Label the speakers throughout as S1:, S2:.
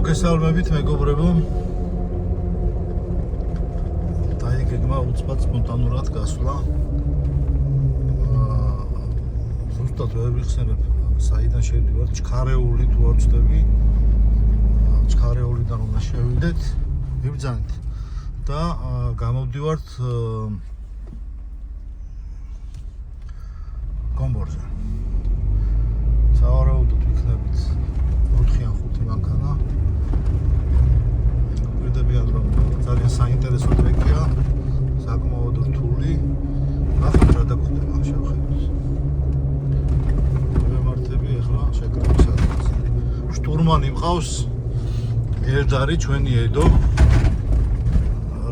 S1: მოგესალმებით მეგობრებო. დაიგეგმა უცბად სპონტანურად გასვლა. ზუსტად ვერ ვიხსენებ საიდან შევდივართ, ჩქარეული თუ არ ვწდები. ჩქარეულიდან უნდა შევიდეთ, მიბრძანეთ და გამოვდივართ გომბორზე. სავარაუდოდ ვიქნებით 4-5 მანქანა. ვიდებიან რომ ძალიან საინტერესო ტრეკია, საკმაოდ რთული. ნახეთ რა დაგვხდება, შევხედოთ. მემართები ახლა შეკრების ადგილზე. შტურმანი მყავს ერდარი ჩვენი ედო,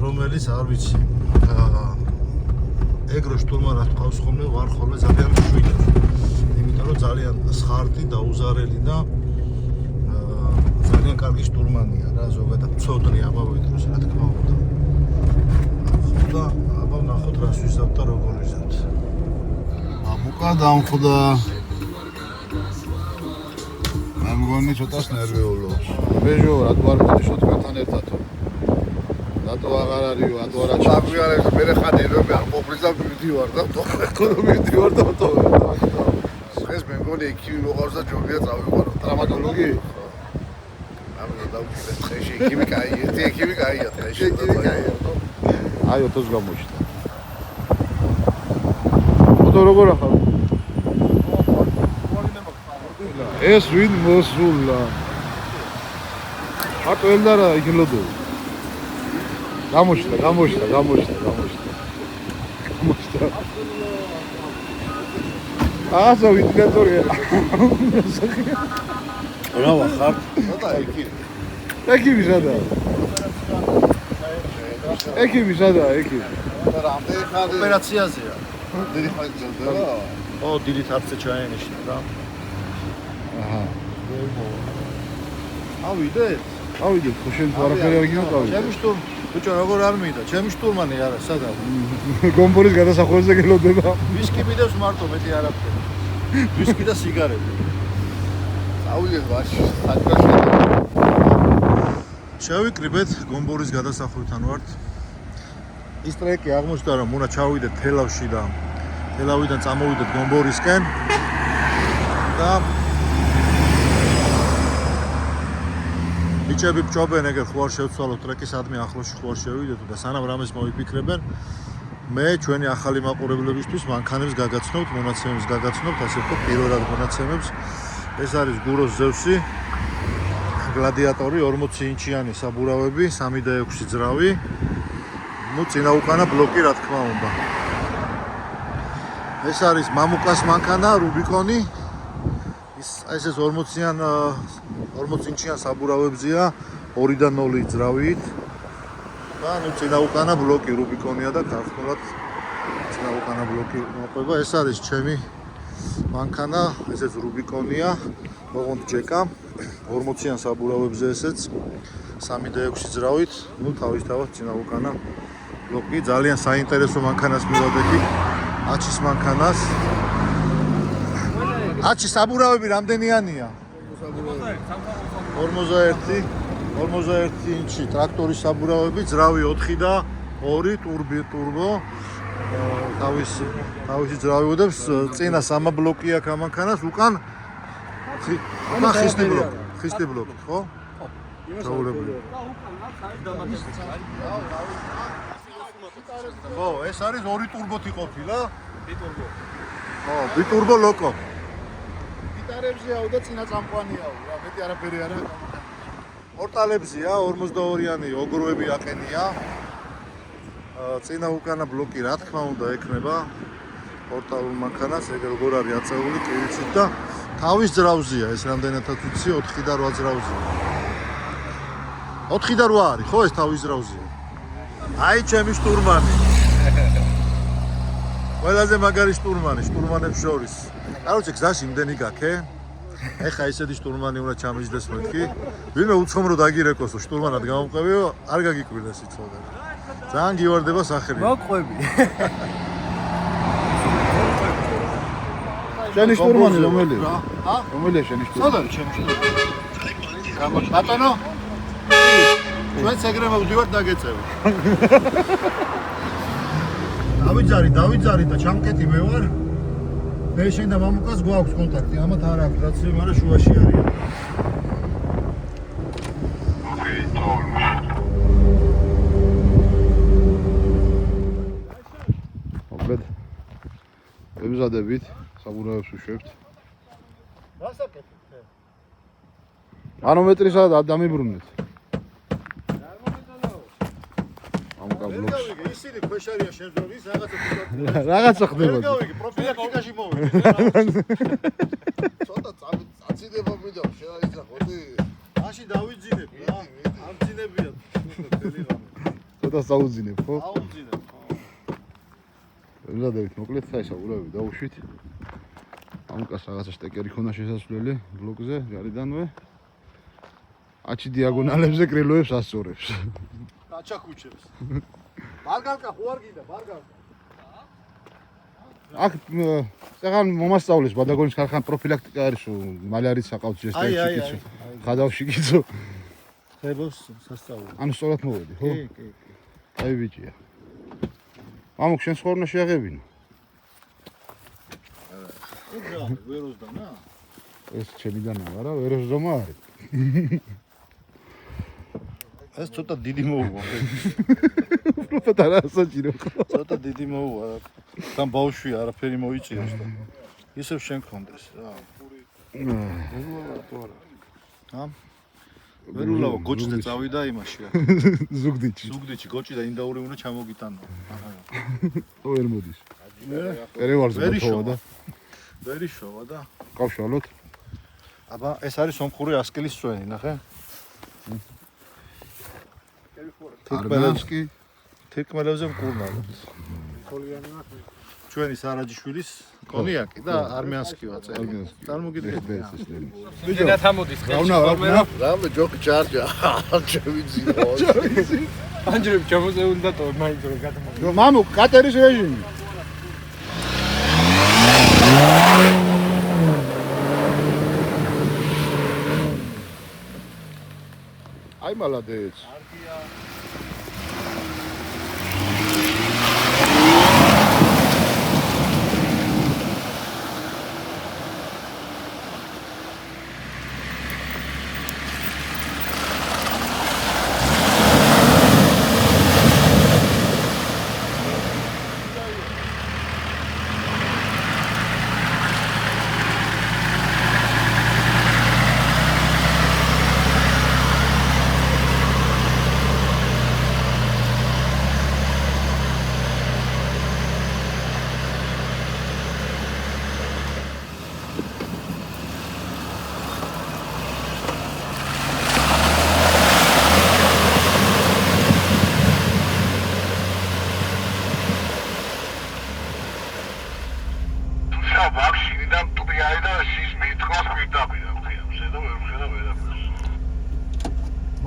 S1: რომელიც არ ვიცი. ეგრო შტურმანად მყავს ხოლმე, ვარ ხოლმე ძალიან მშვიდად. იმიტომ რომ ძალიან სხარტი და უზარელი და ძალიან კარგი შტურმანია რა, ზოგადად ცოდნი ამავე დროს, რა თქმა უნდა. და აბა ნახოთ რას ვიზავთ და როგორ ვიზავთ.
S2: აბუკა დამხვდა. მე მგონი ცოტას ნერვიულობს. ბეჟო რატო არ მოდიშო თქვენთან ერთადო? რატო აღარ არისო, რატო არა ჩაგვიარებს, მე ხან ერები არ ყოფრიზა მივდივარ და თქო მივდივარ და თო. ეს მე მგონი ექიმი მოყავს და ჯობია წავიყვარო. ტრამატოლოგი? დღეში ექიმი კაია, ექიმი კაია დღეში. ექიმი კაია. აი 20 გამოჩნდა. ფოტო როგორ ახალ? ეს ვინ მოსულა? ხატო ელდარა იქნლოდო. გამოჩნდა. აზა ვიდიატორია.
S1: რა ვახარ?
S2: ცოტა ექიმი. ექიმი სადაა? ექიმი სადაა, ექიმი? რამდენი ხანი
S1: ოპერაციაზეა.
S2: დიდი ხანი გზელდება?
S1: ო, დიდი თაფზე ჩაენიშნა რა.
S2: აჰა.
S1: ავიდეთ?
S2: ავიდეთ, ხო შენ თუ არაფერი არ გინოყავი?
S1: ჩემი შტურმ, ბიჭო, როგორ არ მინდა? ჩემი შტურმანი არა, სადაა?
S2: გომბორის გადასახურზე გელოდება.
S1: ვისკი მიდევს მარტო, მეტი არაფერი. ვისკი და სიგარეტი.
S2: ავიდეთ ვაში, საჭიროა.
S1: შევიკრიბეთ გომბორის გადასახურთან ვართ. ის ტრეკი აღმოჩნდა რომ უნდა ჩავიდეთ თელავში და თელავიდან წამოვიდეთ გომბორისკენ და ბიჭები ბჭობენ, ეგერ ხوار შევცვალოთ ტრეკი სადმე ახლოში ხوار შევიდეთ და სანამ რამეს მოიფიქრებენ, მე ჩვენი ახალი მაყურებლებისთვის მანქანებს გაგაცნობთ, მონაცემებს გაგაცნობთ, ასე ვთქვათ, პირველად მონაცემებს. ეს არის გუროს ზევსი, გლადიატორი 40 ინჩიანი საბურავები, 3.6 ძრავი. ნუ წინა უკანა ბლოკი რა თქმა უნდა. ეს არის მამუკას მანქანა, რუბიკონი. ეს 40 ინჩიან საბურავებზია, 2-დან 0 ძრავით. და ნუ წინა უკანა ბლოკი რუბიკონია და ქართულად წინა უკანა ბლოკი მოყვება. ეს არის ჩემი მანქანა, ესეც რუბიკონია, ოღონდ ჯეკა. 40-იან საბურავებზე ესეც 3.6 ძრავით, ნუ თავისთავად წინა უკანა ბლოკი. ძალიან საინტერესო მანქანას მივადექი, აჩის მანქანას. აჩის საბურავები რამდენიანია? 41 ინჩი ტრაქტორის საბურავები, ძრავი 4 და 2 ტურბო. თავისი ძრავი უდებს, წინა 3 ბლოკი აქვს ამ მანქანას, უკან ხისტი ბლოკი, ხო? ჩაულებული. ო, ეს არის 2 ტურბოთი ყოფილა? ბიტურბო. ო, ბიტურბო ლოკო. გიტარებზეაო და წინა წამყვანიაო, რა, მეტი არაფერი არა. პორტალებზეა 42-იანი ოგროები აყენია. წინა უკანა ბლოკი რა თქმა უნდა ექნება პორტალურ მანქანას, ეგ როგორ არის აწეული კივიცით და თავის ძრავზეა, ეს რამდენადაც ვიცი, 4 და 8 ძრავზეა. 4 და 8 არის, ხო ეს თავის ძრავზეა. აი ჩემი შტურმანი. ყველაზე მაგარი შტურმანი, შტურმანებს შორის. კაროჩე გზაში იმდენი გაქე. ეხა ესეთი შტურმანი უნდა ჩამიჯდეს მეთქი. ვინმე უცხომ რო დაგირეკოსო შტურმანად გამომყევიო, არ გაგიკვირდეს იცოდე. ძალიან გივარდება სახელი.
S3: მოყვები.
S2: შენი შტურმანი რომელია? რომელია შენი შტურმანი?
S1: სადაა ჩემი შტურმანი? ბატონო, ჩვენც ეგრე მოვდივართ დაგეწევი. დავიძარი და ჩამკეთი მე ვარ. მე შენ და მამუკას გვაქვს კონტაქტი, ამათ არ აქვს რაც, მაგრამ შუაში არის.
S2: მოკლედ ემზადებით, საბურავებს უშვებთ.
S1: რასაკეთებთ?
S2: მანომეტრისა დამიბრუნეთ. ამუკა ბლოკს.
S1: ისინი ქვეშარია შენ ზოვის რაღაცა
S2: რაღაცა ხდება.
S1: გავიგე, პროფილაქტიკაში მოვიდე.
S2: ცოტა წაციდება მინდა, შენ არის რა ხოდი?
S1: მაშინ დავიძინებ რა. არ ძინებია თელი რამე.
S2: ცოტა საუძინებ, ხო?
S1: აუძინებ.
S2: ემზადებით, მოკლედ საისაურავები დაუშვით. ამუკას რაღაცა შტეკერი ქონა შესასვლელი ბლოკზე, ჯარიდანვე. აჩი დიაგონალებზე კრილოებს ასწორებს.
S1: აჩაკუჩებს. ბარგალკა ხო არ გინდა, ბარგალკა.
S2: აქ საღან მომასწავლის ბადაგონის ქარხან პროფილაქტიკა არის, მალე არის საყავთ ჯესტებში. ხადავში კიცო.
S1: ხებოს სასწავლო.
S2: ანუ სწორად მოვედი, ხო?
S1: კი.
S2: აი ბიჭია. მამუკ შენ სხვა უნდა შეაღებინო.
S1: უგრა, ვეროსდა ნა?
S2: ეს ჩემიდანაა, არა, ვეროსდომა არის.
S1: ეს ცოტა დიდი მოუვა.
S2: უბრალოდ არა საჭირო.
S1: ცოტა დიდი მოუვა. თან ბავშვი არაფერი მოიწიოს და ისევ შენ გქონდეს რა. ჰა? ვერულაო გოჭზე წავიდა იმაშია.
S2: ზუგდიდში.
S1: ზუგდიდში გოჭი და ინდაური უნდა ჩამოგიტანო. აჰა.
S2: ვერ მოდის. ერევარზე მოთხოვა და
S1: ვერი შოვა და
S2: გავშალოთ.
S1: აბა ეს არის სომხური ასკილის სვენი, ნახე?
S2: არბანსკი
S1: თირკმელებზე მკურნალობს. ჩვენი სარაჯიშვილის კონიაკი და არმიანსკი ვაწერი. წარმოგიდგენთ.
S3: ვიდეო თამოდის
S2: რამე ჯოკი ჩარჯა. ჩემი ძიო.
S3: ანჯერებ ჩამოზე უნდა თო მაინც რომ გადამოდი.
S2: მამუ კატერის რეჟიმი. აი მალადეც.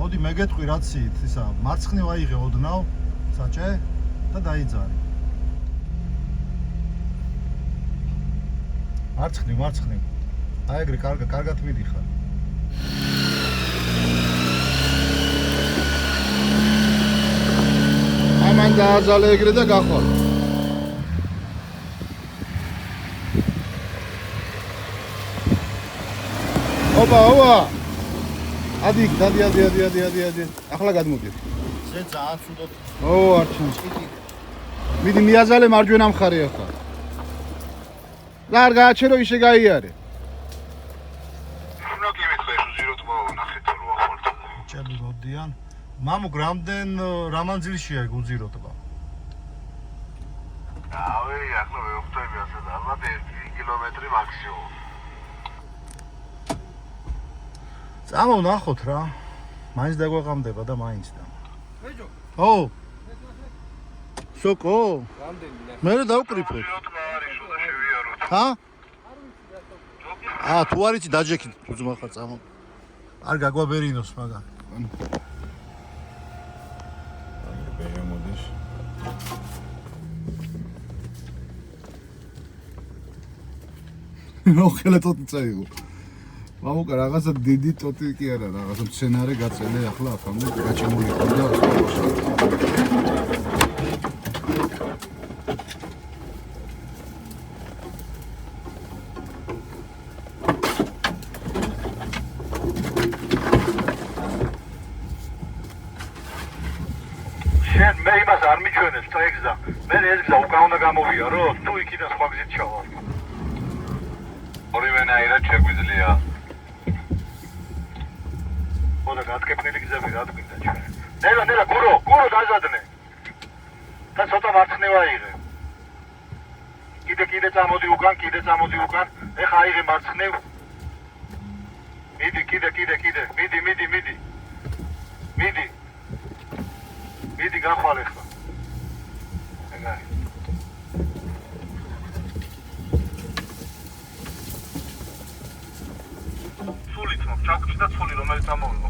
S1: მოდი მე გეტყვი რა ციით, ისა მარცხნივ აიღე ოდნავ, საჭე და დაიძარი. მარცხნივ. აი ეგრე კარგად მიდიხარ.
S2: ამან დააძალე ეგრე და გახვალ. ოპა. ადი. ახლა გადმოდი.
S1: შენ ძალიან ცუდად.
S2: არჩენ. მიდი მიაზალე მარჯვენა მხარე ახლა. და არ გააჩერო ისე გაიარე.
S4: უნდა გიმეთხე ზიროთ მოვანახეთ რომ ახვალთ.
S1: ჭები მოდიან. მამუკ რა მანძილშია ეგ უძიროტება?
S4: ავე, ახლა ვეხვდები ასე და ალბათ 1 კილომეტრი მაქსიმუმ.
S1: წამო ნახოთ რა. მაინც დაგვეყამდება და მაინც და.
S3: მეჯო.
S1: ო. სოკო.
S3: რამდენი?
S1: მე დავკრიფოთ.
S4: ზიროთ არის და შევიაროთ.
S1: ჰა? თუ არიცი დაჯექით უძმახარ წამო. არ გაგვაბერინოს მაგა.
S2: ბეჟა მოდის. ნო ხელეთოთ წაიღო. მამუკა რაღაცა დიდი ტოტი კი არა, რაღაცა მცენარე გაწელე ახლა აქამდე გაჩემული ხონდა.
S4: შენ მე იმას არ მიჩვენებს ტრეკს და მე ეს გზა უკან უნდა გამოვიარო, თუ იქიდან სხვა გზით ჩავალ. ორივენაირად შეგვიძლია. ხოდა გატკეპნილი გზები რა თქვინდა ჩვენ. ნელა გურო დაზადნე. და ცოტა მარცხნევა აიღე. კიდე წამოდი უკან. ეხა აიღე მარცხნევ. მიდი, კიდე. მიდი გახვალ ეხლა. ეგარი. ფულით მო, ჩაკუჩი და ფული რომელიც ამოვიღო.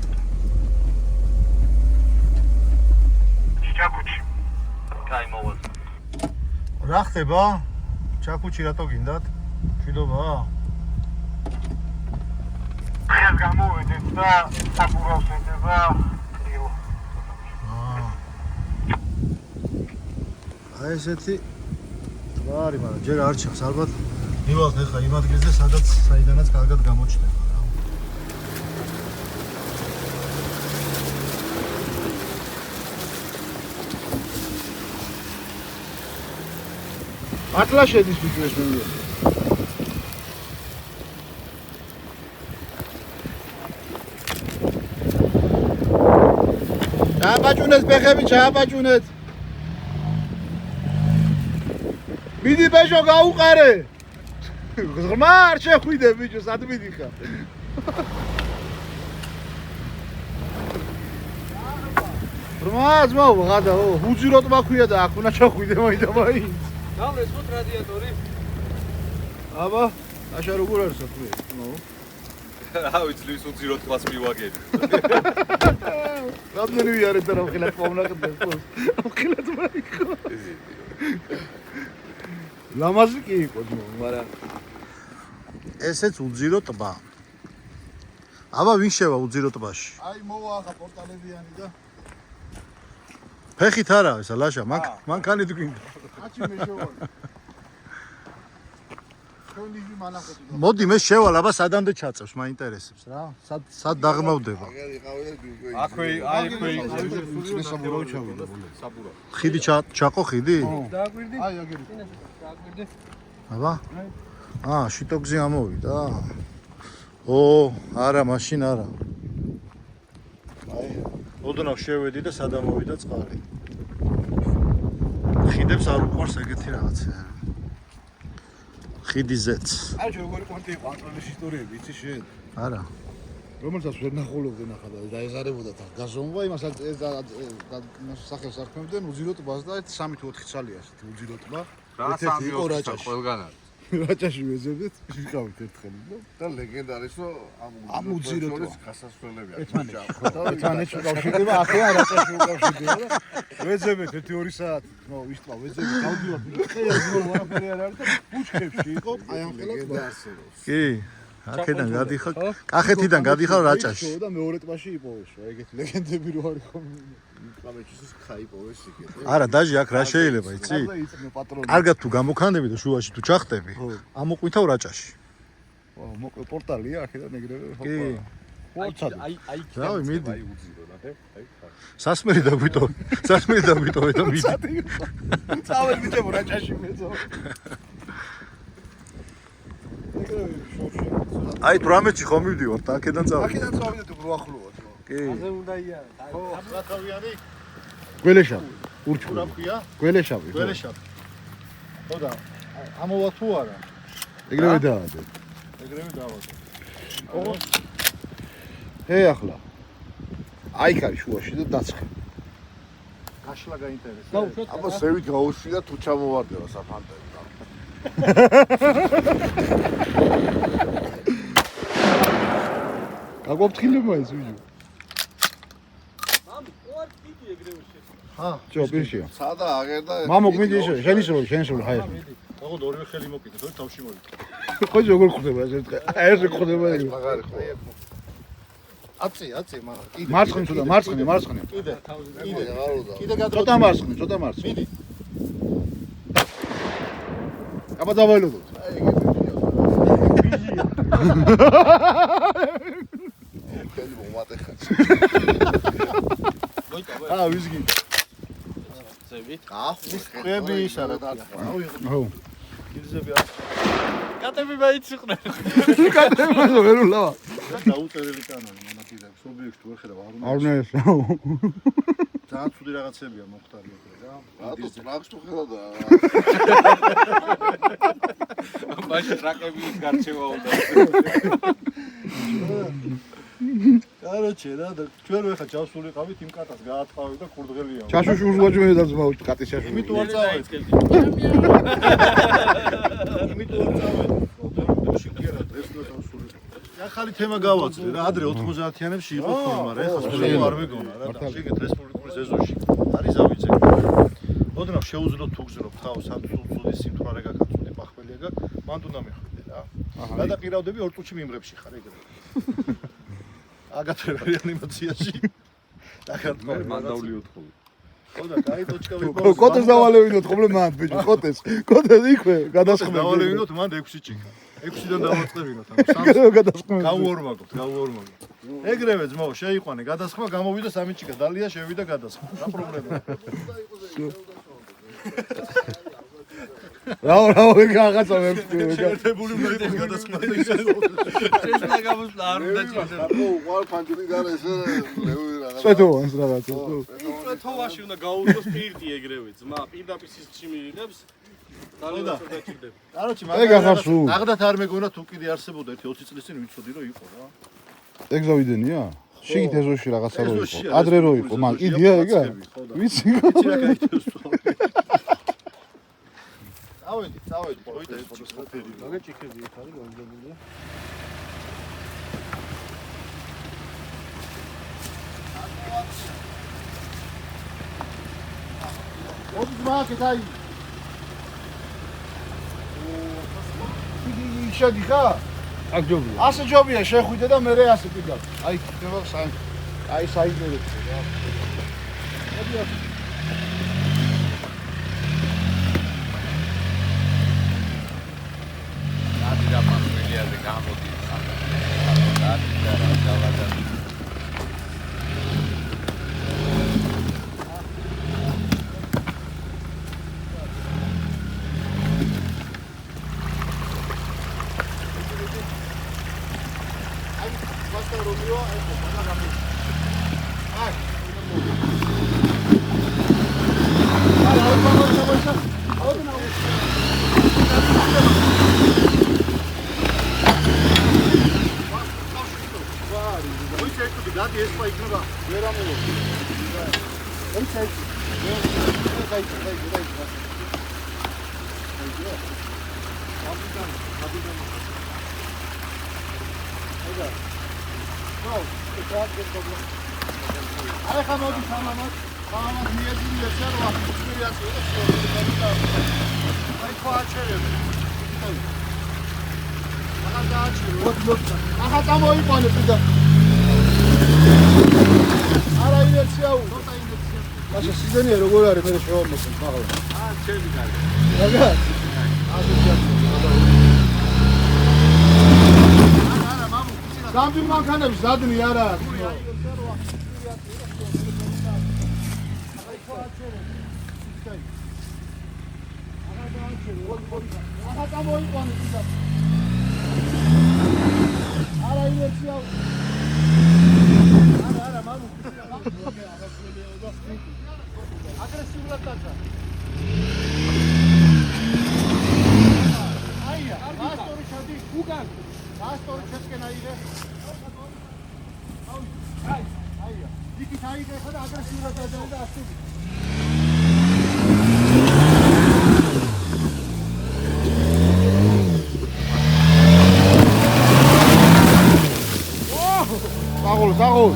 S4: ჩაკუჩი. კაი მოვა.
S1: რა ხდება? ჩაკუჩი რატო გინდათ? მშვიდობა?
S4: დღეს გამოვედით და საფურავს ეთება.
S1: აი ესეთი ვარი, მაგრამ ჯერ არ ჩანს, ალბათ მივალთ ახლა იმ ადგილზე, საიდანაც კარგად გამოჩნდება რა.
S2: ატლა შედის ფიქრეს მე. ჩააბაჭუნეთ ფეხები, ჩააბაჭუნეთ. მიდი ბეჟო გაუყარე. ღრმა არ შეხვიდე ბიჭო, სად მიდიხარ? ღრმა ძმაო, ღადა, უძიროთ მაქვია და აქ უნდა ჩახვიდე მაინდა.
S3: გავლეს ხო რადიატორი?
S2: აბა, აშა როგორ არის თქვი? ნო.
S5: რა ვიცი, ის უძიროთ კლას მივაგები.
S2: რამდენი ვიარეთ და ხილად მომნახდეს ხო? ხილად მაიქო. ლამაზი კი იყო ძმო, მაგრამ
S1: ესეც უძირო ტბა. აბა ვინ შევა უძირო ტბაში?
S2: აი მოვა ახლა პორტალებიანი და
S1: ფეხით არა ესა ლაშა, მანქანით გვინდა.
S2: აჩი მე შევარ. ჩვენი მანახეთი.
S1: მოდი მე შევალ, აბა სადამდე ჩაწევს, მაინტერესებს რა. სად დაღმავდება?
S5: აქვე, აი აქვე.
S2: საბურავ ჩავიდა.
S5: საბურავ.
S1: ხიდი ჩაყო ხიდი?
S3: დააკვირდი?
S2: აი აგერი.
S3: დააკვირდი?
S1: აბა? შიტოგზი ამოვიდა. არა, მაშინ არა. აი, ოდნავ შევედი და სად ამოვიდა წყალი. ხიდებს არ უყვარს ეგეთი რაღაცა. ხიდიზეც.
S2: აი როგორი კონტი იყო ანტონის ისტორიები, იცი შენ?
S1: არა.
S2: რომელსაც ვერ ნახულობდნენ ახლა და დაეზარებოდა თან. გაზომვა იმასაც სახელს არ ქმნებდნენ უძირო ტბას და 3 თუ 4 ცალი ასეთი უძირო ტბა.
S5: რა სამი ოთხი ყველგან არის.
S2: რაჭაში ვეზებდით, ვიყავით ერთხელ
S4: და ლეგენდარის რომ
S2: ამ უძირო ტბას
S4: გასასვლელები
S2: ერთმანეთს უკავშირდება, ახლა რაჭაში უკავშირდება და ვეზებთ 1-2 საათი. ნო, ვისტვა ვეზები გავდივართ, ხეა ზმო არაფერი არ არის და ბუჩქებში იყო, აი ამ ხელა ტბა.
S1: კი. აქედან გადიხარ, კახეთიდან გადიხარ რაჭაში.
S2: და მეორე ტბაში იპოვეს, ეგეთი ლეგენდები რო არის ხოლმე.
S4: კამეჩის ხაიპოვეს იქეთ.
S1: არა, დაჟე აქ რა შეიძლება, იცი?
S2: და იწნე პატრონი.
S1: კარგად თუ გამოქანდები და შუაში თუ ჩახტები, ამოყვითავ რაჭაში.
S2: მოკლე პორტალია აქედან ეგრევე.
S1: კი.
S3: აი
S1: რავი, მიდი.
S5: აი უძირო რა, აი.
S1: სასმელი დაგვიტოვე და მიდი.
S2: წავედ ბიჭო რაჭაში მეძო.
S1: აი 18-ში ხომ მივდივართ, აქედან წავედი.
S2: აქედან წავიდეთ უფრო ახლოა.
S1: კი.
S3: აზე უნდა იარა.
S1: ხო, რათავიანი?
S2: გველეშავი, ურჩხული.
S1: რა ქვია?
S2: გველეშავი.
S1: გველეშავი. ხო და ამოვა თუ არა?
S2: ეგრევე დაადე.
S1: ეგრევე დავადე.
S2: ახლა. აი ხარ შუაში და დაცხე.
S1: გაშლა გაინტერესებს.
S3: გაუშვათ.
S2: აბა სევით გაუშვი და თუ ჩამოვარდება საფანტები. გაგოფთხილება ის ვიჯო.
S3: მამი, ოარ დიდი ეგრევე შე.
S2: ჯო პირშია.
S4: სადა აღერდა
S2: მამო გმინდი შენის როლი, ხაი.
S1: ოღონდ ორივე ხელი მოკიდე, თორე თავში მოვიდა.
S2: ხო როგორ ხდება ეს ერთხელ? ეს ხდება ეგ.
S1: მაგარი ხო. აწი, მაგრამ კიდე.
S2: მარცხნივ თუ და მარცხნივ.
S1: კიდე. კიდე გადრო.
S2: ცოტა მარცხნივ.
S1: მიდი.
S2: აბა დავაილოდო.
S1: ხელი მომატე ხარ. ვიზგი.
S3: ზევით.
S1: ხვები ისა რა.
S2: ხო.
S1: გილზები არ.
S3: კატები მაიციყვნენ.
S2: კატები ვერ ულავა.
S1: დაუწერელი კანონი მონაკილეებს ობიექტ ვერ ხედავ არ უნდა.
S2: არ უნდა ეს.
S1: ძალიან ცუდი რაღაცებია მოხდარი ეგრე რა.
S2: რატო ტრაქს თუ ხედავდა?
S5: მაშინ ტრაკების გარჩევა უნდა.
S1: კაროჩე რა და ჩვენ ვეხა ჯავსულიყავით იმ კატას გაათხავე და ქურდღელია.
S2: ჩაშუშურს ვაჯმე და ძმაო კატის ჩაშუშური.
S1: იმიტომ არ წავედი. იმიტომ არ წავედი. დოში კერა დღეს და ჯავსული. ახალი თემა გავაძლე რა ადრე 90-იანებში იყო ფორმა რა ეხლა სულ არ მეგონა რა და შეგეთ რესპუბლიკური ზეზოში არის ავიძე. ოდნავ შეუძლოთ თუ გზნობ თავს ამ სულ სიმთვრარე გაკაცული პახველია გაკ მანდ უნდა მიხვიდე რა. გადაყირავდები 2 წუთში მიმღებში ხარ ეგრე. აგათრე რეანიმაციაში. დაგარტყა
S5: მანდავლიოთ ხოლმე.
S1: ხო და კაი ტოჩკა ვიყო.
S2: კოტეს დავალევინოთ ხოლმე მანდ ბიჭო კოტეს იქვე გადასხმები.
S1: დავალევინოთ მანდ 6 ჭიქა. 6-დან დავაწყებინოთ ამ 3
S2: გადასხმები.
S1: გავუორმაგოთ. ეგრევე ძმაო შეიყვანე გადასხმა გამოვიდა 3 ჭიქა დალია შევიდა გადასხმა. რა პრობლემაა?
S2: რა რაღაცა ვერ
S1: შეერთებული უნდა იყოს გადასხმა და ისე.
S3: შეშლა გამოსვლა არ უნდა ჭირდება.
S2: უყარ ფანჯური და ეს ლევი რაღაცა. სვეტოვანს რაღაცა.
S3: სვეტოვაში უნდა გაუძლოს პირდი ეგრევე ძმა პირდაპირ სისხლში მიიღებს.
S1: და
S3: დაჭირდება.
S1: კაროჩი
S2: ეგ ახარ სულ.
S1: ნახდათ არ მეგონა თუ კიდე არსებობდა 20 წლის წინ ვიცოდი რომ იყო რა.
S2: ეგ ზავიდენია? შიგით ეზოში რაღაცა რო იყო. ადრე რო იყო, მაგ იდეა ეგა? ვიცი
S1: რა გაიწევს თუ. წავედი, მოიდა ეს ჭიქები.
S3: მაგა ჭიქები ეს არის გამგებულია.
S1: ოდი მაგეთაი. შედი ხა?
S2: აქ ჯობია.
S1: ასე ჯობია შეხვიდე და მე ასე კიდევ. აი, ხდება საერთოდ. აი საიდერეთ რა. მოდი.
S5: რა მასმედიაზე გამოდის რა დავადა
S1: აი, ვასტა რომიო, აი, ყველა გამოდის. აი, გადი ეს პა იქნება ვერ ამოვო. აი საერთოდ. აი. აიდა. ნო, ეს პრობლემა. აი ხა მოდი სამამად. სამამად მიეძინე ესა რა ექსპერიენცია და შეიძლება. აი ხოაჩერები. ახლა დააჩერო. ახლა წამოიყვანე პიდა. არა ინერცია უ. ცოტა ინერცია. მაშა სიზონია როგორ არის მე შევამოწმ მაღლა. ჩემი კარი. რა? არა, მამუ. სამი მანქანები ზადნი არა. ახლა წამოიყვანე პიდა. არა ინერცია უ. არა, მამუ. აგრესიულად დაჭა. აია, მასტორი ჩადი. უკან. მასტორი ჩესკენ აიღე. აია. დიკით აიღე ხა და აგრესიულად დაჭა და ასე. საღოლ.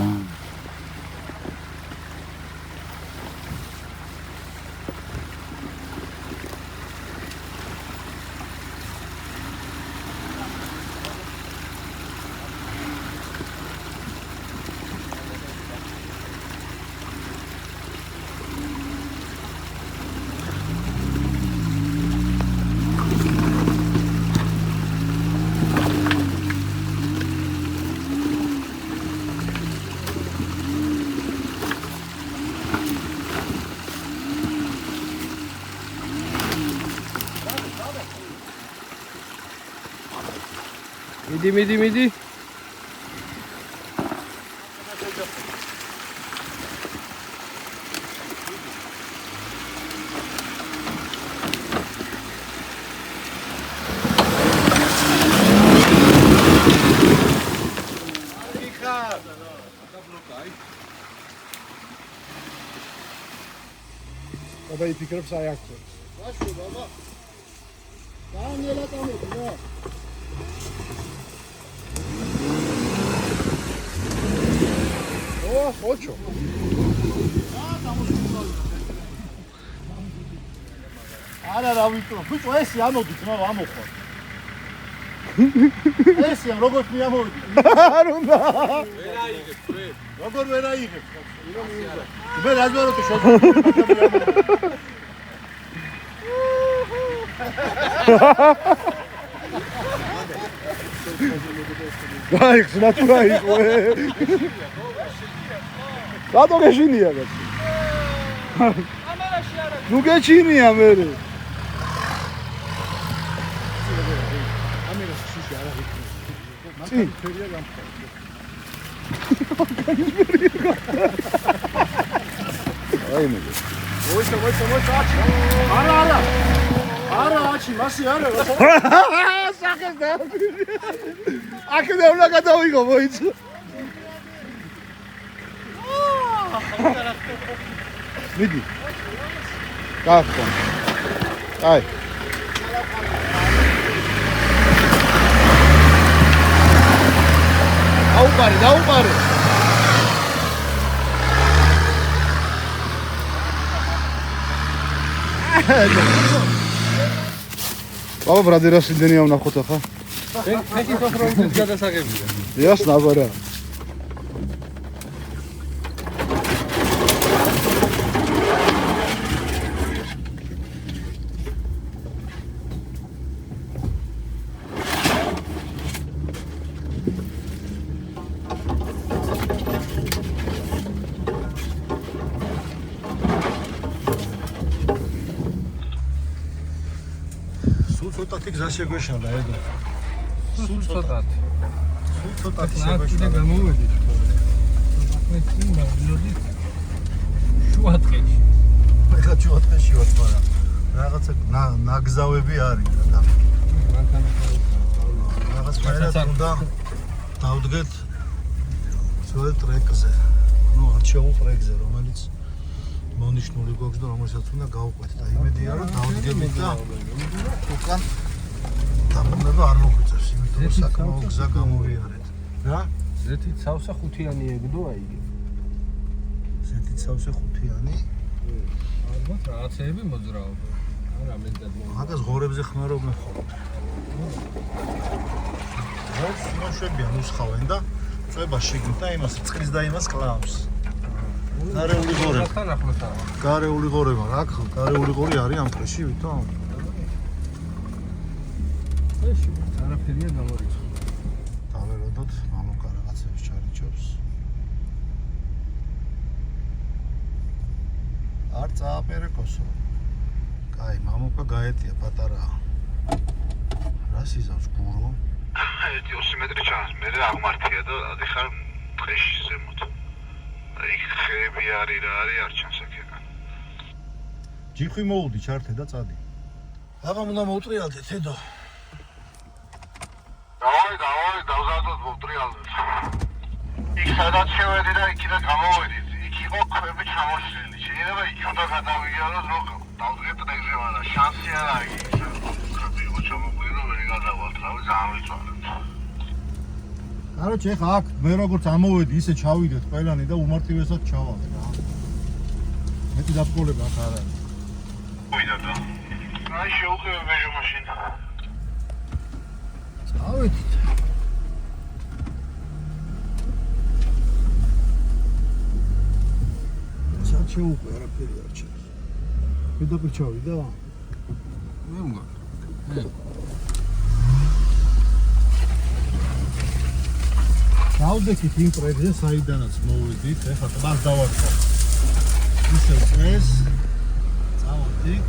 S6: მიდი.
S2: და იფიქრებს აი აქ. ვაშო ბაბა. დაანელა წამოდი რა. ო, ხოჩო. არა რა ვიტრო. ბიჭო ესე ამოდით რა ამოხვალ. ესე ამ როგორც მე ამოვიდი. არ უნდა.
S3: ვერაიღებ, ვე.
S2: როგორ ვერ აიღებ? მე რაზმარო თუ შევწევ. დაი, ნატურა იყო. რატო გეშინია რა?
S3: კამერაში არა.
S2: ნუ გეჩინია მე. წინ ფერია გამხარ. აი მე.
S3: მოიცა, აჩი. არა, აჩი, მასი არა.
S2: სახეს და. აქედან უნდა გადავიღო მოიცა. მიდი. გახტო. აი. დაუყარე. ბაბა ბრადერას იმდენი ავნახოთ ახლა.
S6: ფეხი სოფროიძეს გადასაღებია.
S2: იასნა აბარა. ცოტათი გზა შეგვეშალა ეგო.
S6: სულ ცოტათი.
S2: ცოტათი
S6: და
S2: შეგვეშალა.
S6: გამოვედით. მე წინ მოვიდით. შუადღეში.
S2: ეხლა შუადღეში ვარ, მაგრამ რაღაცა ნაგზავები არის და
S6: მანქანა
S2: რაღაც ფაერად უნდა დავდგეთ ძველ ტრეკზე. ნუ არჩეულ ტრეკზე, რომელიც მონიშნული გვაქვს და რომელსაც უნდა გავყვეთ და იმედია რომ დავდგებით და უკან დამონება არ მოგვიწევს, იმიტომ რომ საკმაო გზა გამოვიარეთ. რა?
S6: ზეთით სავსე ხუთიანი ეგდოა იგი.
S2: ზეთით სავსე ხუთიანი?
S6: ალბათ რაღაცეები მოძრაობა. არა მე და
S2: მაგას ღორებზე ხმარობენ ხოლმე. ეს მოშვებიან უსხავენ და წვება შიგნით და იმას წყლის და იმას კლავს. გარეული ღორები.
S6: თან ახლოს არა.
S2: გარეული ღორება, რა ხო? გარეული ღორი არის ამ ფრეში, ვითომ?
S6: ეში, არაფერია გამორიცხული.
S2: დაველოდოთ, მამუკა რაღაცებს ჩარიჩობს. არ წააპერეკოსო. კაი, მამუკა გაეტია პატარაა. რა სიზავს გურო?
S4: 1-2 მეტრი ჩანს, მე აღმართია და ეხლა ტყეში ზემოთ. აი ხეები არის რა არის არ ჩანს აქედან.
S2: ჯიხვი მოუდი ჩართე და წადი. აბა უნდა მოუტრიალდეთ ედო.
S4: დავაი, დავზადოთ მოვტრიალდეთ. იქ სადაც შევედი და იქიდან გამოვედით. იქ იყო ქვები ჩამოშლილი. შეიძლება იქ უნდა გადავიაროთ, რომ დავდგეთ ტრეკზე, მაგრამ შანსი არ არის. ქვები იყო ჩამოყვი, რომ ვერ გადავალთ, რავი, ძალიან ვიწვალეთ.
S2: კაროჩე, ეხა აქ მე როგორც ამოვედი, ისე ჩავიდეთ ყველანი და უმარტივესად ჩავალე რა. მეტი დაბკოლება აქ არ არის.
S4: ვიდა და. აი შეუყევი ბეჟო მაშინ.
S2: წავედით. სად შეუყვე არაფერი არ ჩანს. პირდაპირ ჩავიდა?
S6: მე მგონი.
S2: დავდექით იმ ტრეკზე, საიდანაც მოვიდით, ეხლა ტბას დავარქვა. ისევ წეს, წავდით.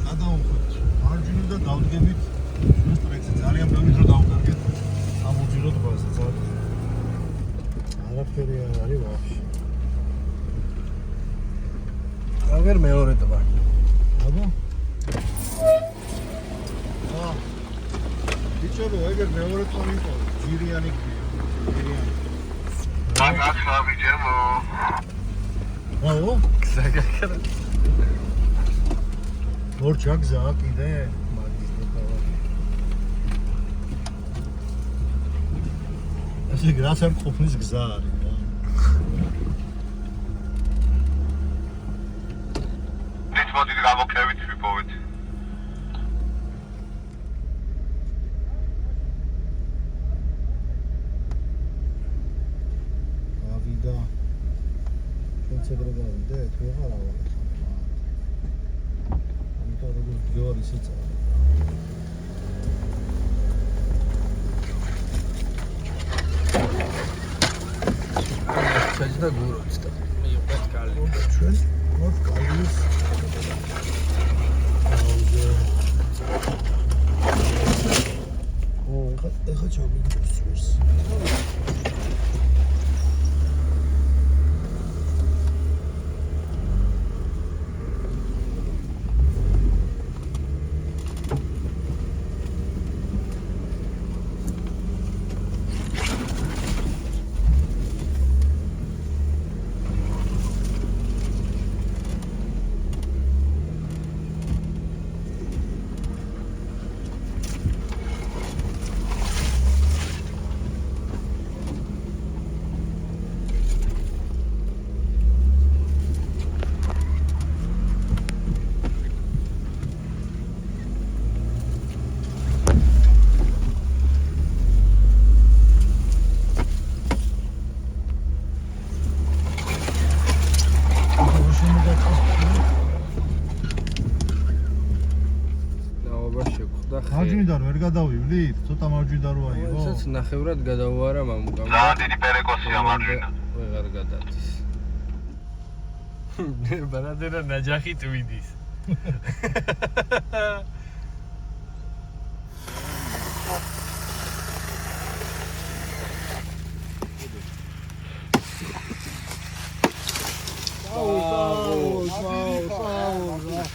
S2: გადავუხვით მარჯვნივ და დავდგებით
S1: ძალიან ბევრი დრო დავუკარგეთ. ამოძიროთ ყველას ძალიან. არაფერი არ არის ვაფშე. აგერ მეორე ტბა. აბა. ბიჭებო, ეგერ მეორე ტბა იყო. ჯირიანი ქვია. ჯირიანი.
S4: მაგაცა ბიჭებო.
S1: აო?
S6: ზაგაკარა.
S1: ორ ჩაგზა კიდე? მაგის დაკავა. ასე გრას არ ყოფნის გზა არის რა.
S4: მოდი გამოგხევით ვიპოვეთ.
S1: გავიდა. ჩვენც ეგრე გავიდეთ, ვეღარა ვარ. ამიტომ როგორ გიორ ისეც არა.
S6: ჩაჯდა გუროც და მიუყვეთ კალი.
S1: ჩვენ მოთ კალის ეხა ჩავიგდოს სურს. მარჯვნიდან ვერ გადავივლით? ცოტა მარჯვნიდან რო აიღო?
S6: ეცაც ნახევრად გადავარა მამუკამ.
S4: ძალიან დიდი პერეკოსია მარჯვენა.
S6: ვეღარ გადადის. ბარადერა ნაჯახი ტვიდის.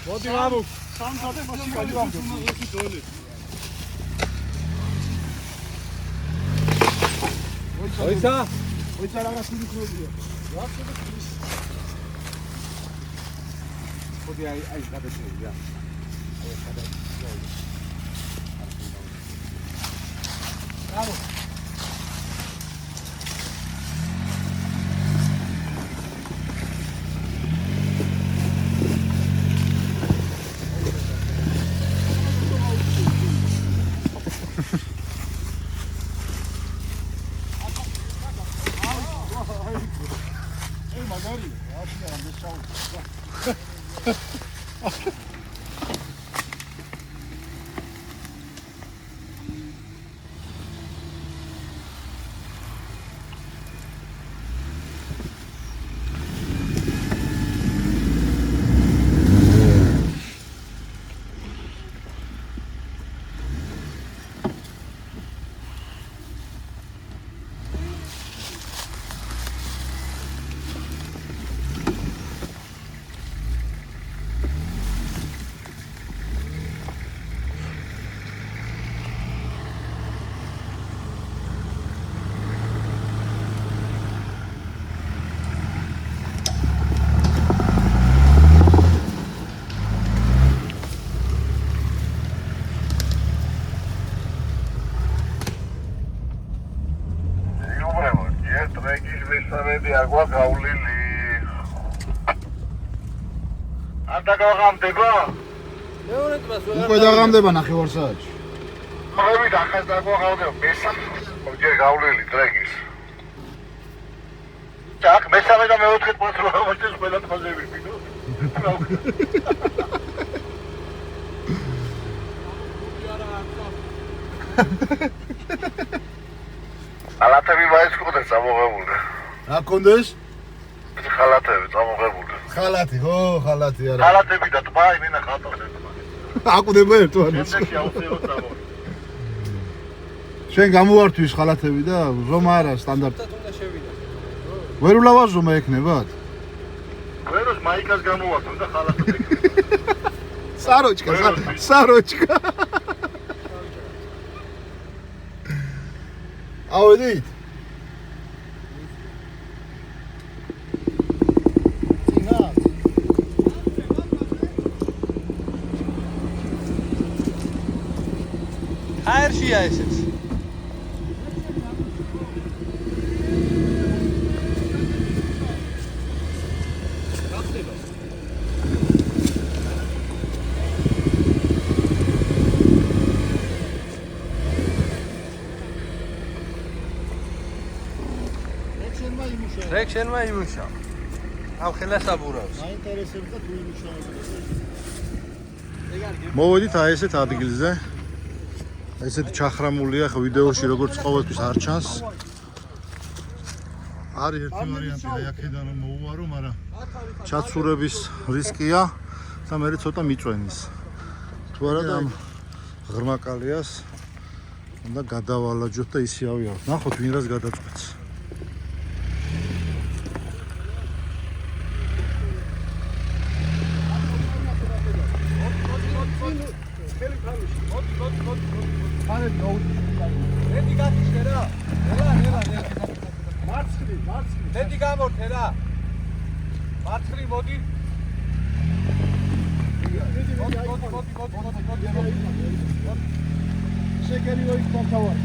S1: მოდი მამუკ.
S3: სამთადე მაშინ გადავიდეთ.
S6: ოიცა?
S1: ოიცა რაღაც მიქრობია.
S5: ხოდი აი გადაჭრილი რა. აი გადაჭრილი.
S1: ბრავო.
S4: აგვა გავლილი. არ დაგაღამდება?
S6: მეორე ტბას ვეღარ
S2: უკვე დაღამდება ნახევარ საათში.
S4: მოვით ახაც დაგაღამდება. მესამე ჯერ გავლილი ტრეკის. ჩაკ მესამე და მეოთხე ტბას რო ამოჭეს ყველა ტბაზე ვიყიდო. ალათები მაისკოდეს ამოღებული.
S2: რა კონდეს?
S4: ხალათები წამოღებული.
S2: ხალათი, ხო, ხალათი არა.
S4: ხალათები და ტბა იმენა ხალათები.
S2: აკვდება ერთმანეთს.
S4: შემდეგში აუცილებლად წამოვიდეთ.
S2: შენ გამოვართვის ხალათები და ზომა არა სტანდარტი.
S6: უნდა შევიდა.
S2: ვერ ულავა ზომა ექნებათ?
S4: ვეროს მაიკას გამოვარდო და ხალათები.
S2: საროჩკა. ავედით?
S6: ჰაერშია ესეც. რეკშენმა იმუშა. ამ ხელას აბურავს.
S2: მაინტერესებდა თუ იმუშავება.
S1: მოვედით აი ესეთ ადგილზე. ესეთი ჩახრამულია ხო ვიდეოში როგორც ყოველთვის არ ჩანს. არის ერთი ვარიანტი აი აქედან რომ მოუვარო, მაგრამ ჩაცურების რისკია და მე ცოტა მიწვენის. თუ არა და ამ ღრმა კალიას უნდა გადავალაჯოთ და ისე ავიაროთ. ნახოთ ვინ რას გადაწყვეტს.
S6: მეტი გაქიშე რა. ნელა. მარცხნი. მეტი გამორთე რა. მარცხნი მოდი. მოდი.
S2: შეგერი ოიქ თავთავარ.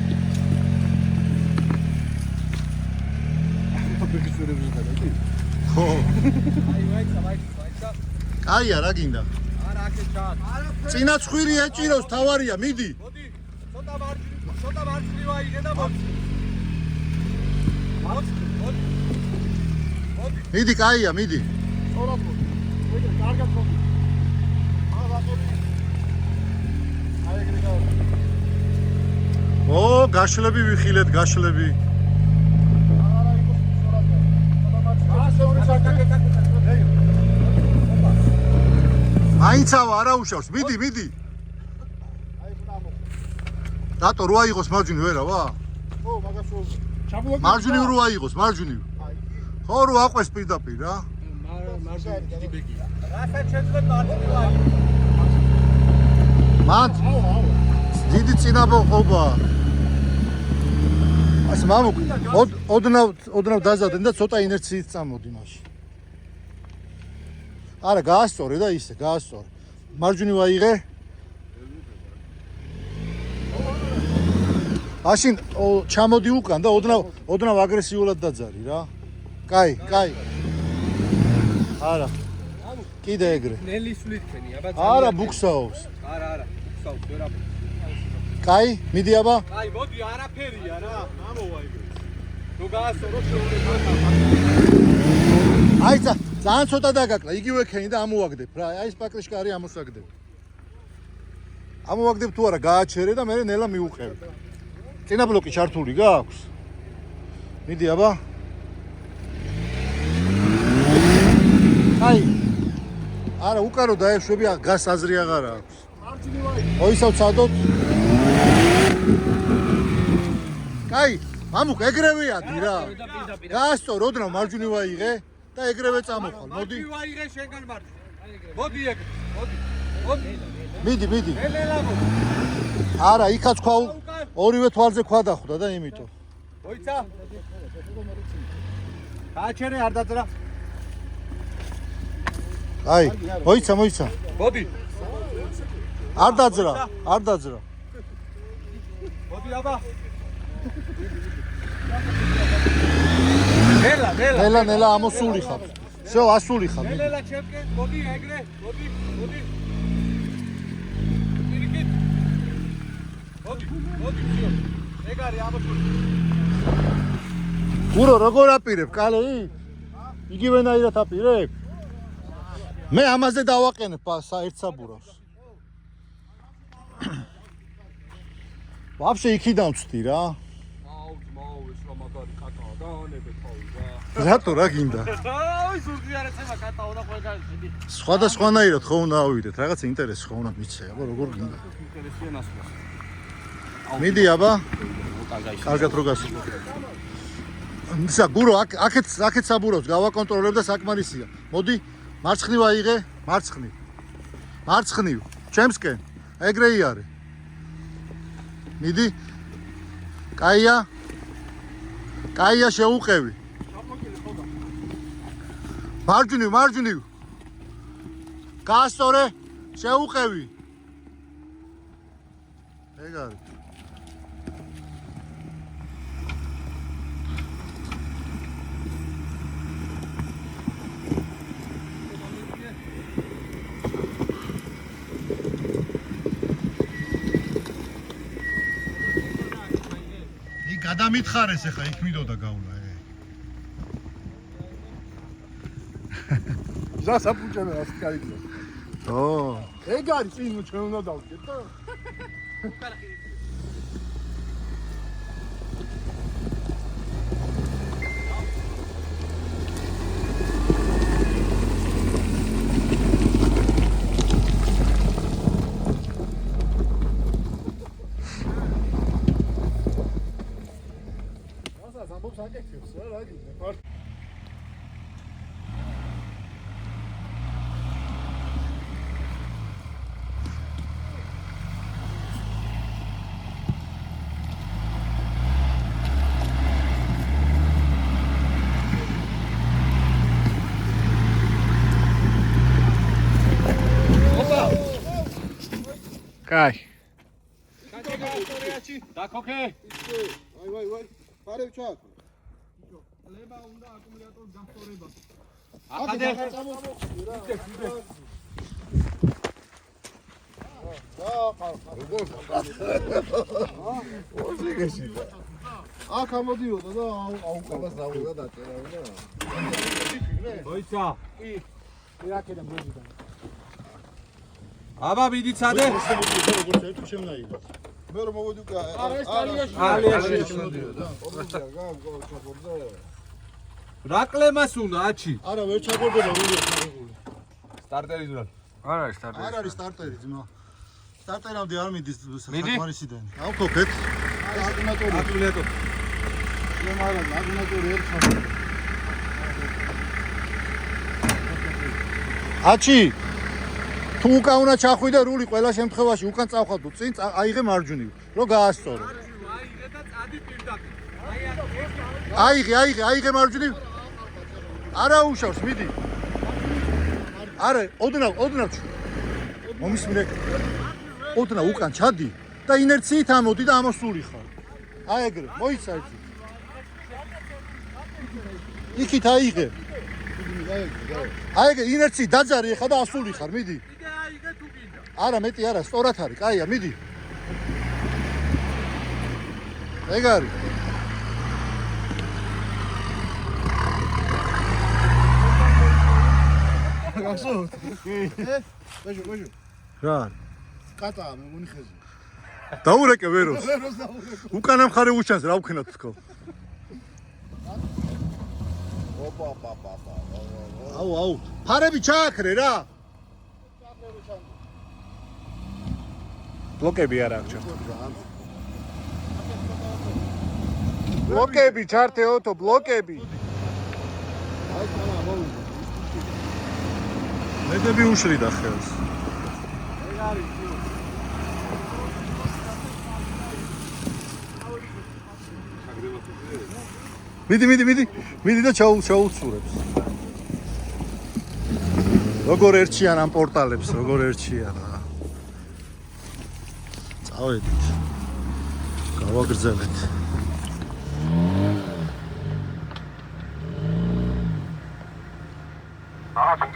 S1: ხო.
S6: აი ვაიცა.
S1: კაია რა გინდა?
S6: არა აქე ჩაად.
S1: წინა ცხვირი ეჭიროს თავარია, მიდი.
S6: მოდი. ცოტა მარცხნი ვაიღე და მოდი. მოდი.
S1: მიდი, კაია, მიდი.
S2: სწორად მოდი. მოდი, კარგად მოდი. აი ეგრე გავა.
S1: ო, გაშლები ვიხილეთ, გაშლები. აიცავა არა უშავს, მიდი. რატო რო აიღოს მარჯვნივ ვერა ვა?
S2: ხო, მაგას ვუყო.
S1: მარჯვნივ რო აიღოს, მარჯვნივ. ხო, რო აყვეს პირდაპირ რა.
S6: მარჯვნივ დიდი ბეგია. რასაც შეძლებ მარჯვნივ ვაიღე.
S1: მან დიდი წინაბო ყობა. ასე მამუკ, ოდნავ დაზადენ და ცოტა ინერციით წამოდი მაშინ. არა, გაასწორე და ისე, გაასწორე. მარჯვნივ აიღე. მაშინ ჩამოდი უკან და ოდნავ აგრესიულად დაძარი რა. კაი. არა. კიდე ეგრე.
S6: ნელის ვლითქენი, აბა.
S1: არა, ბუქსაობს.
S6: არა, ბუქსაობს, ვერა.
S1: კაი, მიდი აბა.
S6: აი, მოდი, არაფერია რა. ამოვა ეგრე. ნუ გაასწორო შეურეკო.
S1: აი ძალიან ცოტა დაგაკლა, იგივე ქენი და ამოვაგდებ რა. აი ეს პაკრიშკა არის ამოსაგდებ. ამოვაგდებ თუ არა, გააჩერე და მე ნელა მიუყევ. წინა ბლოკი ჩართული გააქვს? მიდი აბა. აი. არა, უკარო დაეშვები, გას აზრი აღარ აქვს. ოისავ წადოთ. კაი, მამუკ ეგრევე ადი რა. გაასწორო, ოდნავ მარჯვნივ აიღე და ეგრევე წამოხვალ. მოდი.
S6: მარჯვნივ აიღე შენგან მარჯვნივ. მოდი ეგრე, მოდი.
S1: მიდი.
S6: ნელა მოდი.
S1: არა, იქაც ხვა ორივე თვალზე ხვა დახვდა და იმიტომ.
S6: მოიცა. გააჩერე არ დაძრა.
S1: აი, მოიცა.
S6: მოდი.
S1: არ დაძრა.
S6: მოდი აბა.
S1: ნელა ამოსული ხარ. всё, ასული ხარ.
S6: ნელა ჩემკენ, მოდი ეგრე, მოდი. პირიქით. მოდი, всё. ეგ არის ამოსული.
S1: გურო როგორ აპირებ, კალე? იგივენაირად აპირებ? მე ამაზე დავაყენებ ერთ საბურავს. ვაფშე იქიდან ვწდი რა.
S6: მაუ, ეს რა მაგარი კაკაა და
S3: მოგეყენებეთ ხოლმე რა.
S1: რატო რა გინდა?
S3: აი ზურგი არ ეცემა კატაო და ყველგან შედი.
S1: სხვადასხვანაირად ხო უნდა ავიდეთ, რაღაც ინტერესი ხო უნდა მიცე, აბა როგორ გინდა?
S3: ინტერესია ნასვლა.
S1: მიდი აბა,
S3: კარგად.
S1: კარგად რო გასულ. ისა გურო აქეთ საბურავს გავაკონტროლებ და საკმარისია. მოდი, მარცხნივ აიღე, მარცხნივ. ჩემსკენ, ეგრე იარე. მიდი. კაია შეუყევი. მარჯვნივ. გაასწორე, შეუყევი. ეგ არის. გადამითხარეს ახლა იქ მიდოდა გავლა
S2: გასაფუჭებე რა სკაიძო.
S1: ო
S2: ეგ არის წინ ჩვენ უნდა დავდგეთ და
S1: კაი
S3: დაქოქე.
S2: ვაი ფარევ ჩაკ
S6: ლება უნდა აკუმულატორ გასწორება.
S3: აკადე.
S2: აქ ამოდიოდა და აუკავას დავიდა დაწერა და
S6: მოიცა. კი. აქედან მოიცა. აბა მიდით სადე?
S1: როგორც ერთი შემნაიღო
S2: მე რომ მოვედი უკვე
S6: ალიაში. რა კლემას უნდა აჩი?
S1: არა ვერ ჩაგორდება რული ჩაგორებული
S6: სტარტერი ზურალ.
S1: არ არის სტარტერი ძმა სტარტერამდე არ მიდის საკმარისიდან ავთოფეთ
S6: აკუმულატორი.
S1: აჩი თუ უკან უნდა ჩახვიდე რული ყველა შემთხვევაში უკან წავხადო წინ აიღე მარჯვნივ რომ გაასწორო
S6: აიღე და წადი პირდაპირ.
S1: აიღე მარჯვნივ არა უშავს მიდი არა ოდნავ მომისმრე ოდნავ უკან ჩადი და ინერციით ამოდი და ამოსული ხარ აი ეგრე მოიცა ერთი იქით აიღე აიღე ინერციით დაძარი ხა და ასული ხარ მიდი
S6: აიღე თუ გინდა.
S1: არა მეტი არა სწორად არის კაია მიდი ეგ არის
S2: გასულ ბეჟო
S1: რა
S2: კატაა მე მგონი ხეზე
S1: დაურეკე ვეროს უკანა მხარე უშანს რა ვქნათ თქო აუ ფარები ჩააქრე რა ბლოკები არა აქვს ბლოკები ჩართე ოტო ბლოკები მედები უშლიდა ხელს მიდი და ჩაუცურებს როგორ ერჩიან ამ პორტალებს როგორ ერჩიან რა წავედით გავაგრძელეთ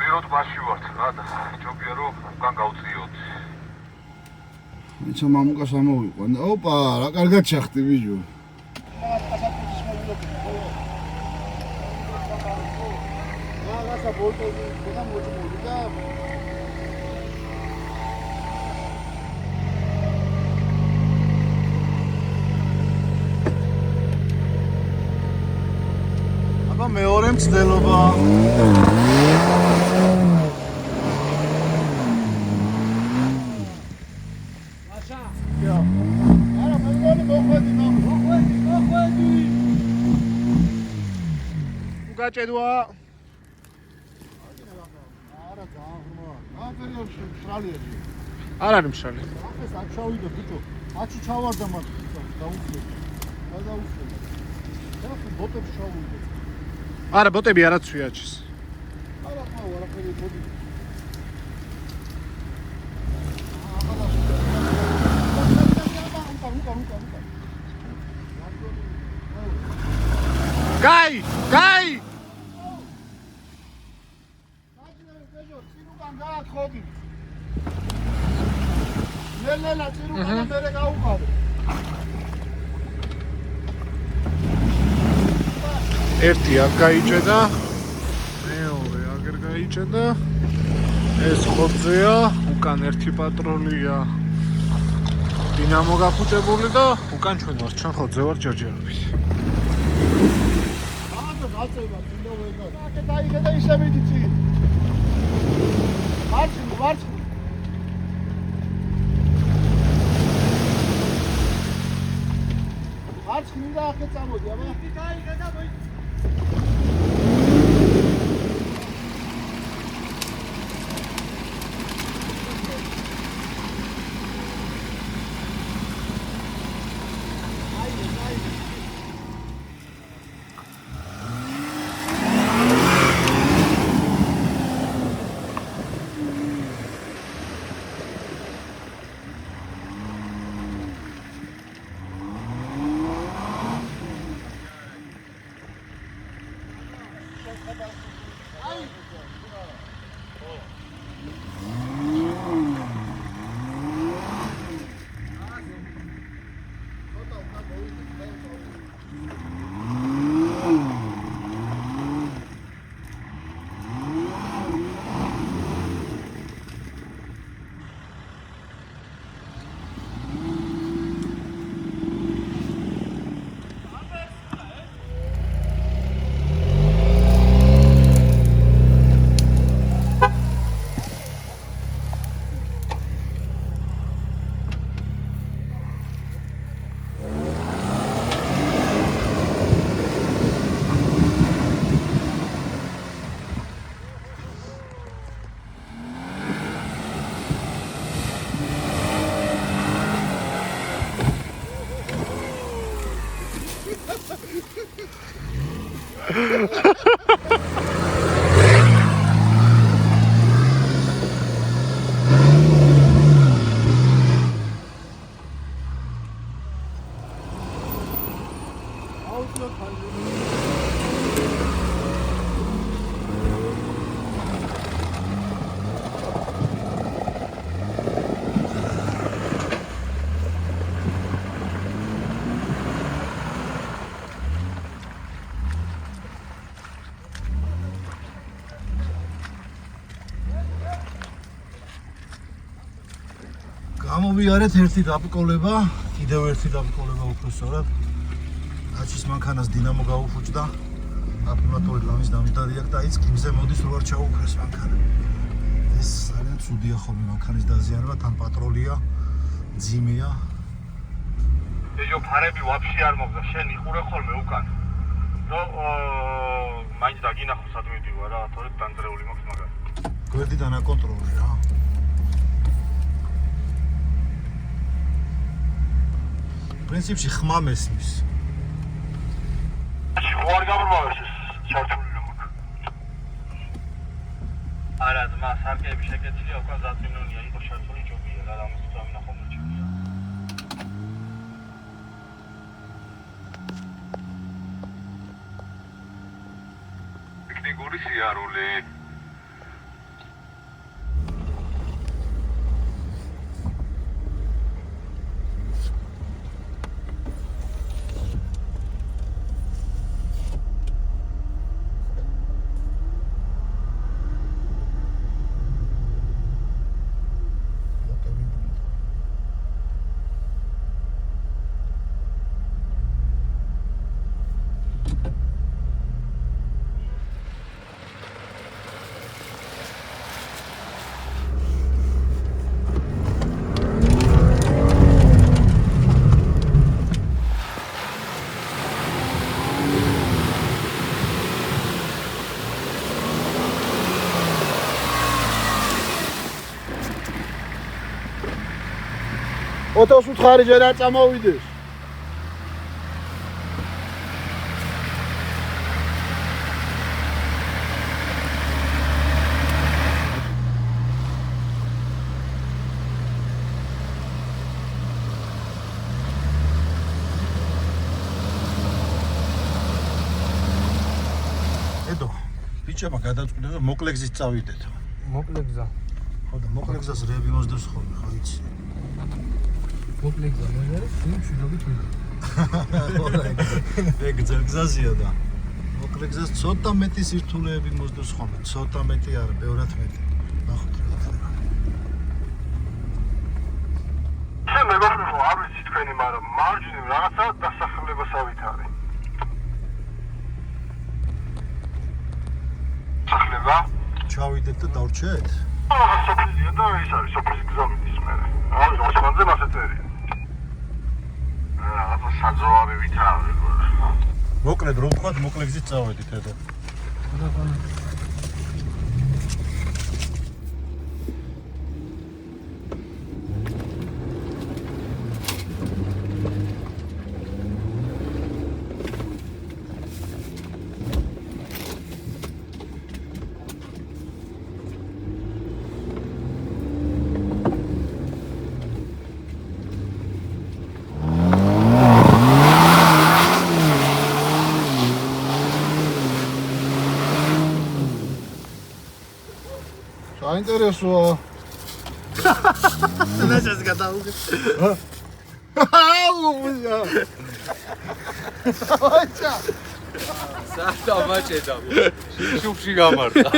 S4: ძიროთ მასში ვართ რა და ჯობია რომ უკან გავწიოთ.
S2: მეც მამუკას ამოვიყვან და ოპა რა კარგად ჩახტი ბიჭო რაღაცა ბოლტები და მოწმული და
S1: მეორე მცდელობა.
S2: არა, მე მგონი მოხვედი.
S1: უგაჭედვა.
S2: არა, ძალიან ღრმა. რა პერიოდში მშრალია.
S1: არ არის მშრალი.
S2: ახეს აქ ჩავიდა ბიჭო. აქში ჩავარდა მათ დაუშვე. გადაუშვე. და ბოტებს ჩავიდა.
S1: არა, ბოტები არაც ვიაჩის.
S2: არა, არაფერი მოდი.
S1: გაი!
S2: წინუკან გაათხოდი. ნელა წინუკან მერე გაუყავ.
S1: ერთი აქ გაიჭედა. მეორე აგერ გაიჭედა. ეს ხოძეა, უკან ერთი პატროლია. დინამო გაფუჭებული და უკან ჩვენ ხოძე ვარ ჯერჯერობით.
S2: აწევა წინდა ვერდა. აქ დაიგე ისე მიდიცი. ვარცხნი. ვარცხნი და აქ წამოდი, აბა. დაიგე და მოი.
S1: გამოვიარეთ ერთი დაბკოლება, კიდევ ერთი დაბკოლება უფრო სწორად. აჩის მანქანას დინამო გაუფუჭდა. აკუმულატორი ლამის დამიტადია და ის კიბზე მოდის რო არ ჩაუქრეს მანქანა. ეს ძალიან ცუდია ხოლმე მანქანის დაზიანება, თან პატროლია, ძიმეა.
S4: ეჯო ფარები ვაფშე არ მოგდა, შენ იხურე ხოლმე უკან. ნო მაინც დაგინახო სად მიდივარ რა, თორე დანძრეული მაქვს მაგარი.
S1: გვერდიდან აკონტროლე რა. პრინციპში ხმა მესმის.
S4: ვარ გამრმავეს ეს ჩართული მაგ. არა, ძმა, სარკეები შეკეთილია, უკან ზაწმინონია, იყო ჩართული ჯობია რა, ამას დავინახო მოჭია. ტექნიკური სიარული.
S2: ოთოს უთხარი ჯერ არ წამოვიდეს.
S1: ედო, ბიჭებმა გადაწყვიტეს რომ მოკლე გზით წავიდეთ.
S5: მოკლე გზა.
S1: ხო და მოკლე გზას რეები მოსდევს ხოლმე, ხო იცი.
S5: მოკლე გზა მე არის მშვიდობით ვიდეო.
S1: ეგ გზაზია და მოკლე გზას ცოტა მეტი სირთულეები მოსდევს ხოლმე, ცოტა მეტი არა, ბევრად მეტი. ნახოთ რა ხდება.
S4: შენ მეგობრებო, არ ვიცი თქვენი, მაგრამ მარჯვნივ რაღაცა დასახლებასავით არის. სახლება?
S1: ჩავიდეთ და დავრჩეთ?
S4: სოფლია და ის არის სოფლის გზამის მერე. არის ოსმანზე მასეწერია. რაღაცა საძოვარებით არის.
S1: მოკლედ რომ ვთქვათ, მოკლე გზით წავედით ედო.
S2: საინტერესოა.
S1: ნაჟას გადაუგე.
S2: აუუზა. აჩა.
S6: საერთოდ მაჭედა. შუბში გამართა.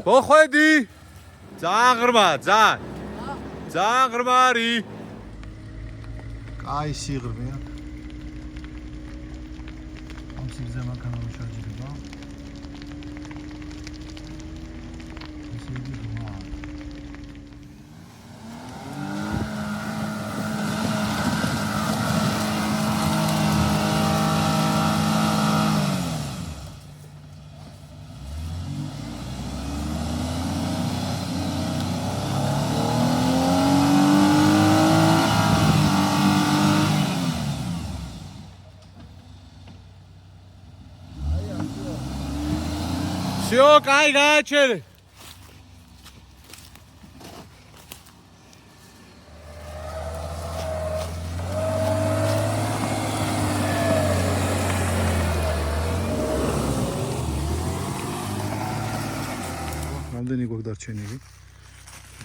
S6: მოხვედი ძალიან ღრმა, ძალიან ღრმა არის.
S1: კაი სიღრმეა. ამ სიგზე მანქანა მოშარჯდება. ესე იგი ღრმა.
S6: всё, кай გააჩერე.
S1: რამდენი გვაქვს დარჩენილი?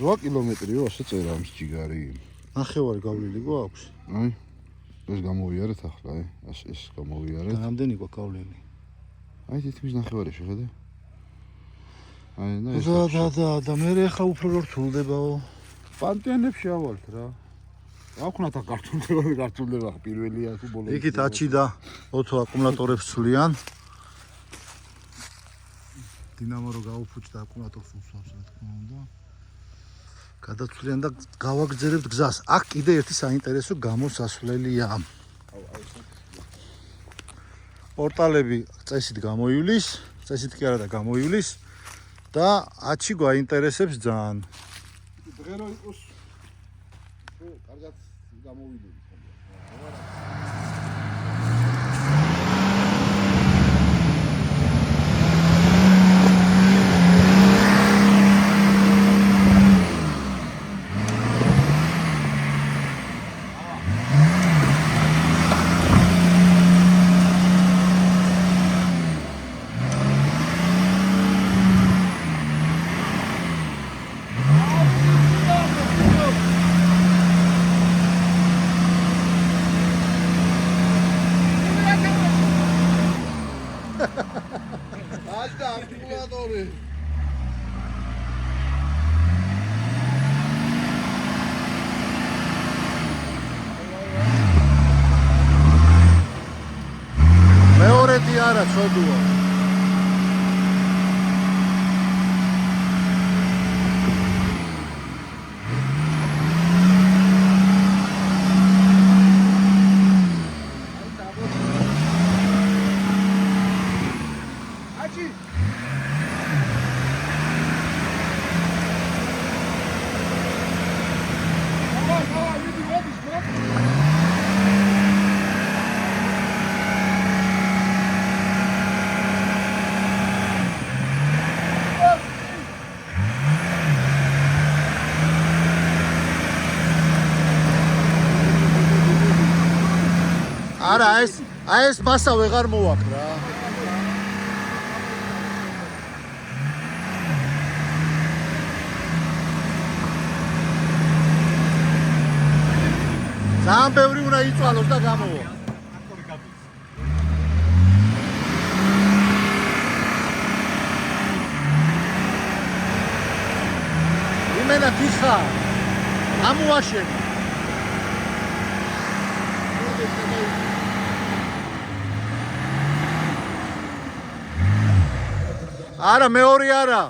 S2: 8 კილომეტრიო, ასე წერა ამის ჯიგარი.
S1: ნახევარი გავლილი გვაქვს.
S2: აი, ეს გამოვიარეთ ახლა, აი, ეს გამოვიარეთ.
S1: და რამდენი გვაქვს გავლილი?
S2: აი, თითქმის ნახევარი შეხედე. აი,
S1: და მე ახლა უფრო რთულდებაო.
S2: პანტიანებში ავალთ რა. აქვთ აქ გართულდება პირველია თუ ბოლოს.
S1: იქით აჩი და ოთო აკუმულატორებს ცვლიან. დინამო რო გაუფუჭდა აკუმულატორს უსვამს რა თქმა უნდა. გადაცვლიან და გავაგრძელებთ გზას. აქ კიდე ერთი საინტერესო გამოსასვლელია. პორტალები წესით გამოივლის, წესით კი არა და გამოივლის და აჩი გვაინტერესებს ძალიან.
S2: დღე რო იყოს კარგად გამოვიდები. აჭდა აკუმულატორი.
S1: მეორეთი არა ცოდუა. არა ეს მასა ვეღარ მოვაქ რა. ძალიან ბევრი უნდა იწვალოს და გამოვა. იმენა თიხა ამოაშენი. არა მეორე არა.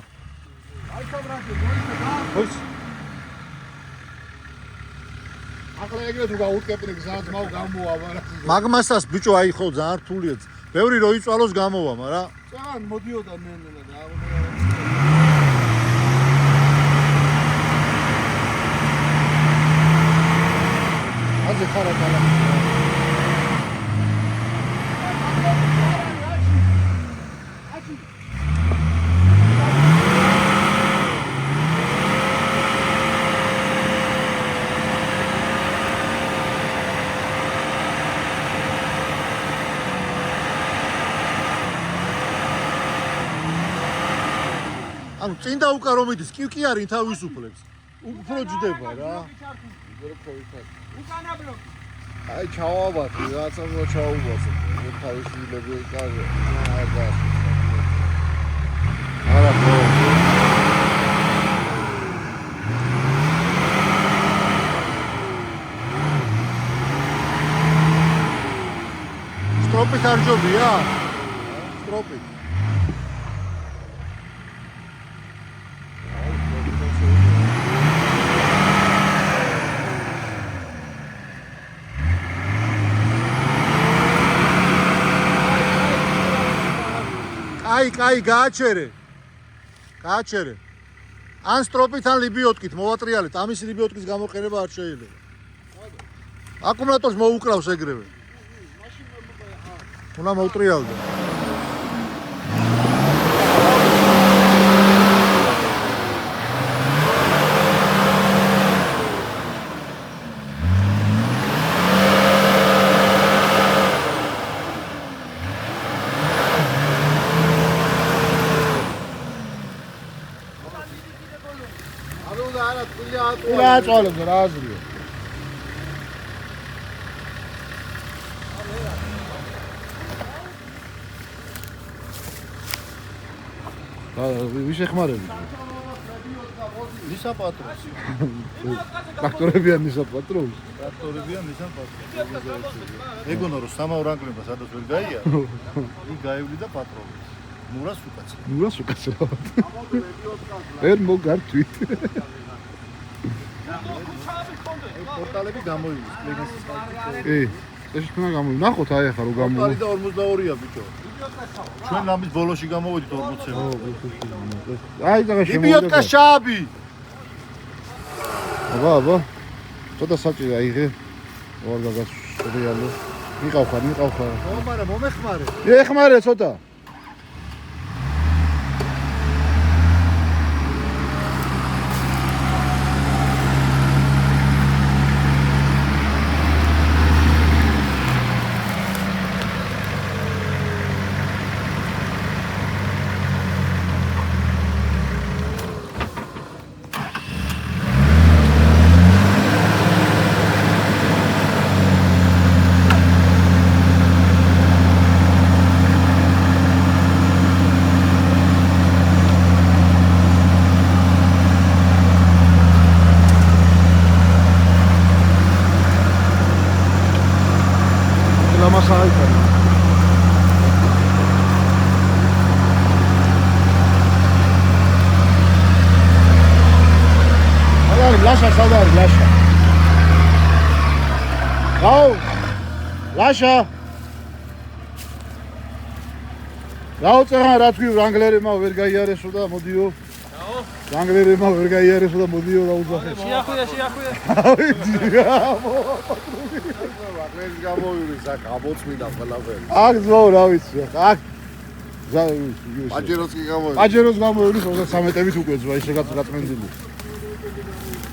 S2: ახლა ეგრე თუ გაუტკეპნი გზაც მაუ გამოვა, მაგრამ
S1: მაგმასას ბიჭო აი ხო ძალიან რთულია. ბევრი რო იწვალოს გამოვა, მაგრამ
S2: ძალიან მოდიოდა ნენელა და
S1: აზე ხარა კალა. ანუ წინ და უკან რომ იდის, კი არის თავისუფლებს. უფრო ჯდება რა.
S2: აი ჩავაბათი, რაცა მოჩაუბასე. თავისუფლები კარგი.
S1: არა ხო. სტროპით არ ჯობია? სტროპით. კაი გააჩერე. ან სტროპით ან ლიბიოტკით მოვატრიალეთ. ამის ლიბიოტკის გამოყენება არ შეიძლება. აკუმულატორს მოუკრავს ეგრევე. უნდა მოვტრიალდე.
S2: რა აწვალებს რა აზრია? ვის ეხმარები?
S1: ნისა პატრონს.
S2: ტრაქტორებიან ნისა პატრონს.
S1: ტრაქტორებიან ნისა პატრონს. ეგონა რომ სამაურ ანგლება სადაც ვერ გაიარა. იქ გაივლი და პატრონს. მურას უკაცრა.
S2: მურას უკაცრა. ვერ მოგართვით.
S1: პორტალები გამოივლის პლენესის ხალხი.
S2: ეს თქვა გამოვნახოთ აი ახლა რომ გამო.
S1: პორტალი და 42-ია ბიჭო. ჩვენ ამის ბოლოში გამოვედით 40-ზე.
S2: აი და შემოვიდა.
S1: ბიბლიოთეკა შაბი.
S2: აბა. ცოტა საჭიროა იღე. ორ გაგას რეალო. მიყავ ხარ.
S1: მაგრამ მომეხმარე.
S2: ეხმარე ცოტა. სად არის ლაშა? გაუ ლაშა გაუწერა რა თქვი რანგლერებმა ვერ გაიარესო და მოდიო რანგლერებმა ვერ გაიარესო და მოდიო და უძახეს
S6: შეახვია
S2: რანგლერის გამოვირი საკ აბოცმინა ყველაფერი
S1: აქ ზო რა ვიცი აქ
S2: პაჯეროს კი გამოვირი
S1: პაჯეროს გამოვირი 33-ით უკვე ზვა ისე გაწმენდილი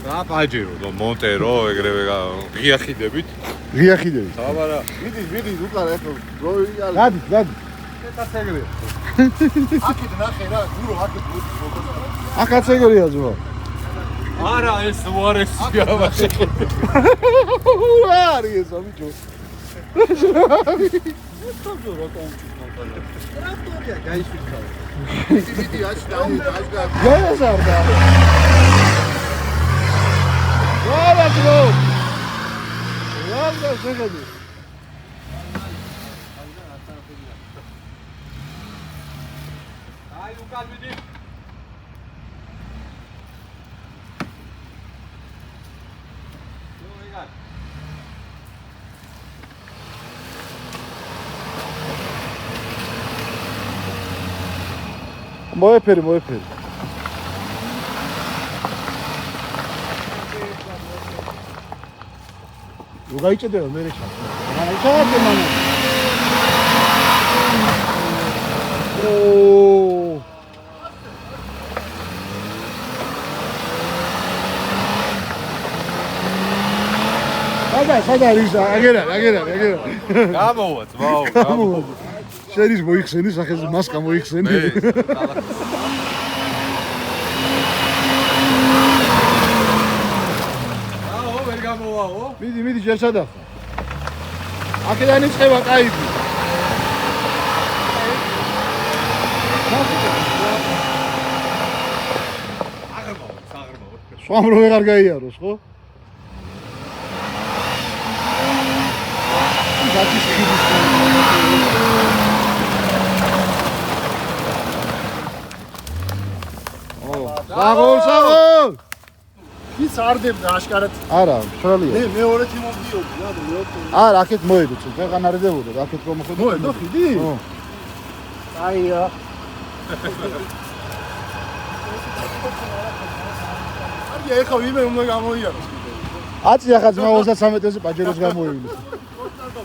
S6: რა პაჯერო და მონტერო ეგრევე ღიახიდებით
S1: ღიახიდები
S6: აბარა
S2: მიდი უკან ეხო როი არის
S1: გადი
S6: კაცეგრე
S2: აქეთ ნახე რა გურო აქეთ
S1: აქ კაცეგრეა ზვა
S6: არა ეს უარესია ბაშე
S1: რა არის ეს ამიჯო
S6: ტრაქტორია გაიშვიცა
S2: მიდი აშდა
S1: გასარდა რა ძრო რა შეხედი
S6: აი უკან მიდი
S1: მოეფერი რო გაიჭედება მე რეჩა რა ჩაათე მანა სად არის აგერა
S6: გამოვა ძმაო
S1: შედის მოიხსენი სახეზე მასკა მოიხსენი
S6: აო ვერ გამოვაო
S1: მიდი ჯერ სადახა აქედან იწყება კაიფი
S6: საღრმავო
S1: სვამ რო ვეღარ გაიაროს ხო საღოლ
S2: ის არდებდა აშკარად
S1: არა მშრალია
S2: მეორეთი მომდიოდი რა
S1: არა აქეთ მოედო წეგან არიდებოდა აქეთ რომ მოხდა
S2: მოედო ხიდი
S1: ხო
S2: აია არია ეხა ვიმე უნდა გამოიაროს
S1: აწი ახლა ძმა 33-ზე პაჯეროს გამოივლის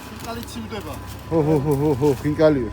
S2: ხინკალი ცივდება
S1: ხო ხინკალიო